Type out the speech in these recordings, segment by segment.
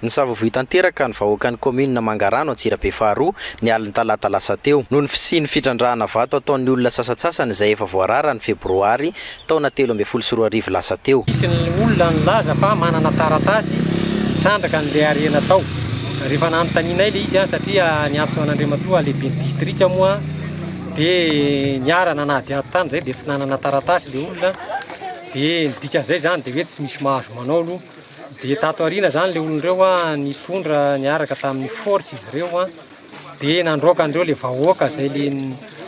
Ny savovoy tanteraka ny vahoakan'ny commune Mangarano Antsirabe faharoa ny aliny talata lasa teo noho ny fisiny fitrandrahana vato ataon'ny olona sasatsasany izay efa voarara ny febroary taona 2024 lasa teo. Isin'ny olona nilaza fa manana taratasy trandraka an'ilay arena tao. Rehefa nanontanianay ilay izy satria ny Andriamatoa lehibe ny distrika moa dia niarana nady tany zay dia tsy nanana taratasy ilay olona dia dikan'izay zany dia hoe tsy misy mahazo manao. Dia tato arina zany ilay olon'ireo nitondra niaraka tamin'ny force izy ireo dia nandroaka andreo ilay vahoaka izay le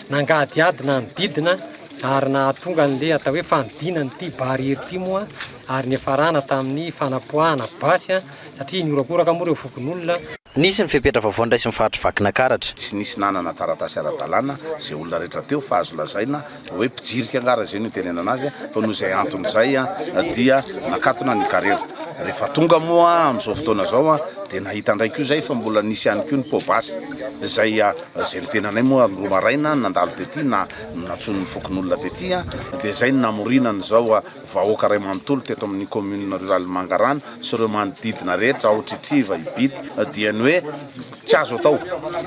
nangadiady na nodidina ary nahatonga an'ilay atao hoe fanidinany ity bariery ity moa ary nefarana tamin'ny fanapoahana basy satria niorakoraka moa ireo fokon'olona. Nisy ny fepetra vaovao ndraisy mifaritry vakina karatra. Tsy nisy nanana taratasy ara-dalàna izay olona rehetra teo fa azo lazaina hoe mpijirika angara izay no tenenana azy fa noho izay anton'izay dia nakatona ny karera. Rehefa tonga moa amin'izao fotoana izao dia nahita ndraiky io zay fa mbola nisy ihany koa ny pobasy izay nitenanay moa roa maraina nandalo tety na natson'ny fokon'olona tety dia zay ny namorinany zao vahoaka ray manontolo teto amin'ny commune rurale Mangarano sy ireo manodidina rehetra Aotritriva Ibity dia ny hoe tsy azo atao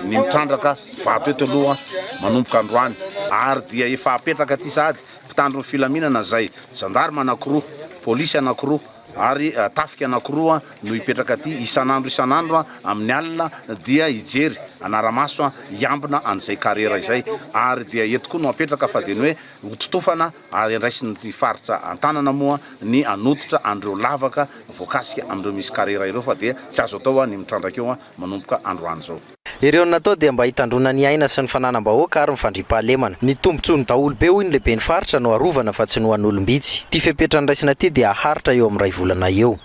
ny mitrandraka vato eto aloha manomboka androany ary dia efa apetraka aty sady mpitandro ny filaminana zay gendarme anankiroa, polisy anankiroa ary tafika anankiroa no hipetraka aty isan'andro amin'ny alina dia hijery anaramaso iambina an'izay karera izay ary dia eto koa no apetraka fa dia ny hoe hototofana ary andraisin'ny faritra Antanana moa ny anototra andreo lavaka voakasika amin'ireo misy karera ireo fa dia tsy azo atao ny mitrandraka eo manomboka androany zao. Ireo natao dia mba hitandrona ny aina sy ny fananam-bahoaka ary mifandripahalemana. Ny tombontsoany daholo be hoy ny lehibe ny faritra no arovana fa tsy no an'olombitsy. Ty fepetra ndraisina ty dia haritra eo amin'ny 2 volana eo.